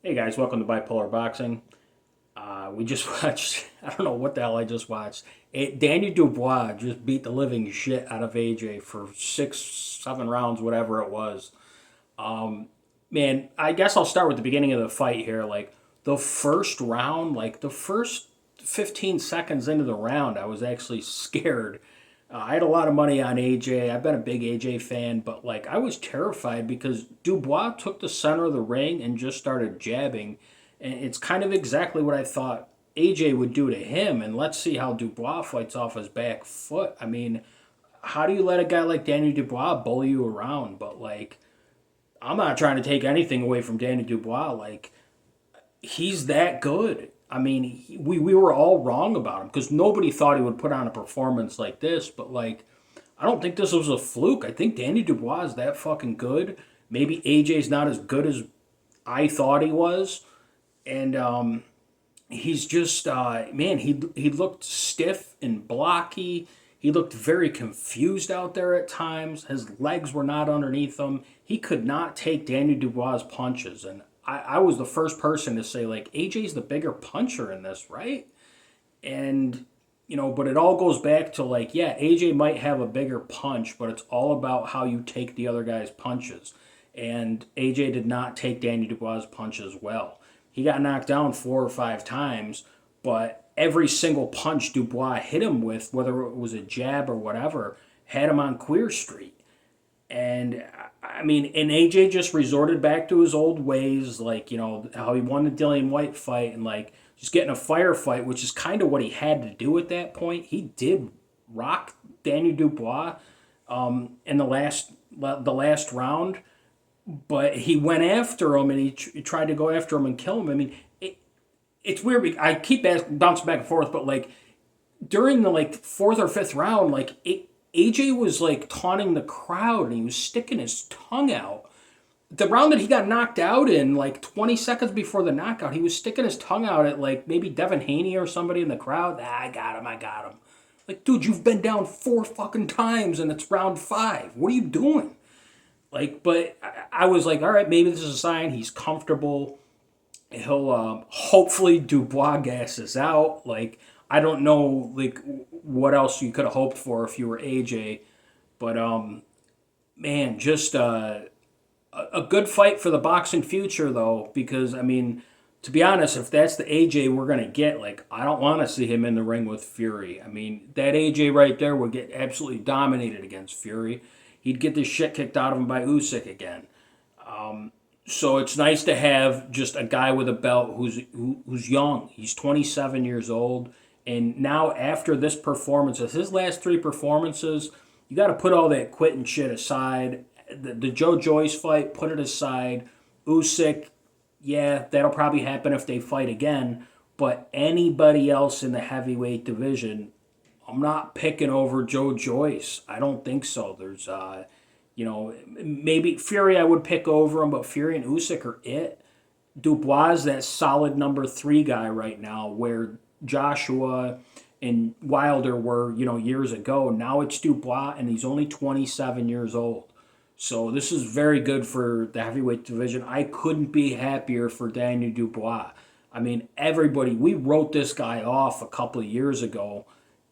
Hey guys, welcome to Bipolar Boxing. We just watched, I don't know what the hell I just watched. Daniel Dubois just beat the living shit out of AJ for 6, 7 rounds, whatever it was. Man, I guess I'll start with the beginning of the fight here. Like the first round, like the first 15 seconds into the round, I was actually scared. I had a lot of money on AJ. I've been a big AJ fan, but like I was terrified because Dubois took the center of the ring and just started jabbing. And it's kind of exactly what I thought AJ would do to him. And let's see how Dubois fights off his back foot. I mean, how do you let a guy like Daniel Dubois bully you around? But like, I'm not trying to take anything away from Daniel Dubois. Like, he's that good. I mean, we were all wrong about him because nobody thought he would put on a performance like this. But like, I don't think this was a fluke. I think Danny Dubois is that fucking good. Maybe AJ's not as good as I thought he was, and he's just man. He looked stiff and blocky. He looked very confused out there at times. His legs were not underneath him. He could not take Daniel Dubois' punches, and I was the first person to say like AJ's the bigger puncher in this, right? And but it all goes back to like, yeah, AJ might have a bigger punch, but it's all about how you take the other guy's punches. And AJ did not take Danny Dubois' punches well. He got knocked down 4 or 5 times, but every single punch Dubois hit him with, whether it was a jab or whatever, had him on Queer Street. And I mean, and AJ just resorted back to his old ways, like, how he won the Dillian White fight and like just getting a firefight, which is kind of what he had to do at that point. He did rock Daniel Dubois in the last round, but he went after him and he tried to go after him and kill him. I mean, it's weird. I keep bouncing back and forth, but like during the like fourth or fifth round, like AJ was like taunting the crowd and he was sticking his tongue out. The round that he got knocked out in, like 20 seconds before the knockout, he was sticking his tongue out at like maybe Devin Haney or somebody in the crowd. I got him, I got him. Like, dude, you've been down 4 fucking times and it's round 5. What are you doing? Like, but I was like, all right, maybe this is a sign he's comfortable. He'll hopefully Dubois gasses out. Like, I don't know like what else you could have hoped for if you were AJ, but man, just a good fight for the boxing future though, because I mean, to be honest, if that's the AJ we're gonna get, like I don't want to see him in the ring with Fury. I mean, that AJ right there would get absolutely dominated against Fury. He'd get the shit kicked out of him by Usyk again. So it's nice to have just a guy with a belt who's young. He's 27 years old, and now after this performance, his last 3 performances, you got to put all that quitting shit aside. The Joe Joyce fight, put it aside. Usyk, yeah, that'll probably happen if they fight again. But anybody else in the heavyweight division, I'm not picking over Joe Joyce. I don't think so. There's maybe Fury I would pick over him, but Fury and Usyk are it. Dubois is that solid number 3 guy right now, where Joshua and Wilder were, years ago. Now it's Dubois, and he's only 27 years old. So this is very good for the heavyweight division. I couldn't be happier for Daniel Dubois. I mean, everybody, we wrote this guy off a couple of years ago,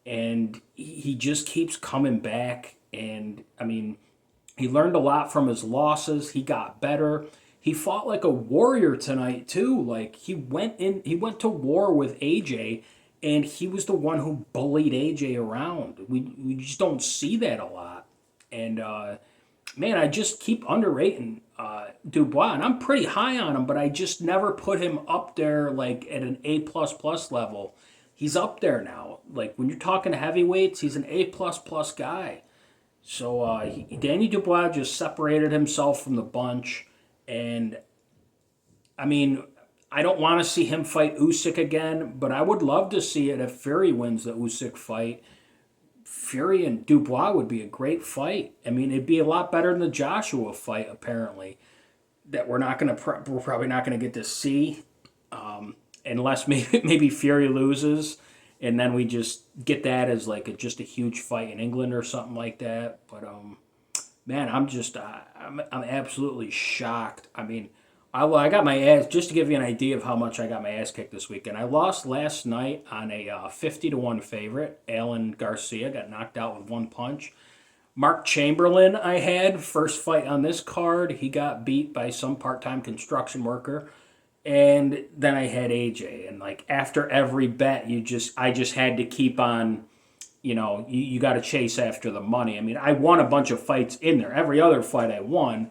and he just keeps coming back. And I mean, he learned a lot from his losses. He got better. He fought like a warrior tonight too. Like he went to war with AJ, and he was the one who bullied AJ around. We just don't see that a lot. And man, I just keep underrating Dubois, and I'm pretty high on him, but I just never put him up there like at an A plus plus level. He's up there now. Like when you're talking heavyweights, he's an A plus plus guy. So Danny Dubois just separated himself from the bunch, and I mean, I don't want to see him fight Usyk again, but I would love to see it if Fury wins the Usyk fight. Fury and Dubois would be a great fight. I mean, it'd be a lot better than the Joshua fight, apparently. That we're probably not gonna get to see, unless maybe Fury loses, and then we just get that as like just a huge fight in England or something like that. But man, I'm absolutely shocked. I mean, I got my ass, just to give you an idea of how much I got my ass kicked this weekend. I lost last night on a 50 to 1 favorite. Alan Garcia got knocked out with one punch. Mark Chamberlain, I had first fight on this card. He got beat by some part time construction worker. And then I had AJ. And like after every bet, I just had to keep on, you got to chase after the money. I mean, I won a bunch of fights in there. Every other fight I won.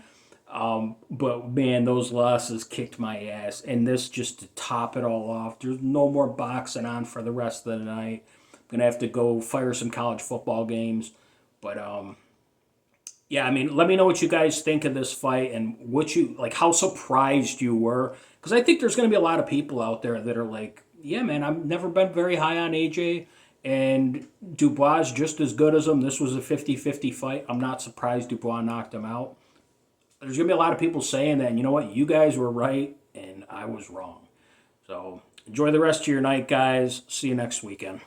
But man, those losses kicked my ass. And this just to top it all off, there's no more boxing on for the rest of the night. I'm gonna have to go fire some college football games. But yeah, I mean, let me know what you guys think of this fight and what you like, how surprised you were, because I think there's gonna be a lot of people out there that are like, yeah, man, I've never been very high on AJ. And Dubois is just as good as him. This was a 50-50 fight. I'm not surprised Dubois knocked him out. There's going to be a lot of people saying that, and you know what? You guys were right, and I was wrong. So enjoy the rest of your night, guys. See you next weekend.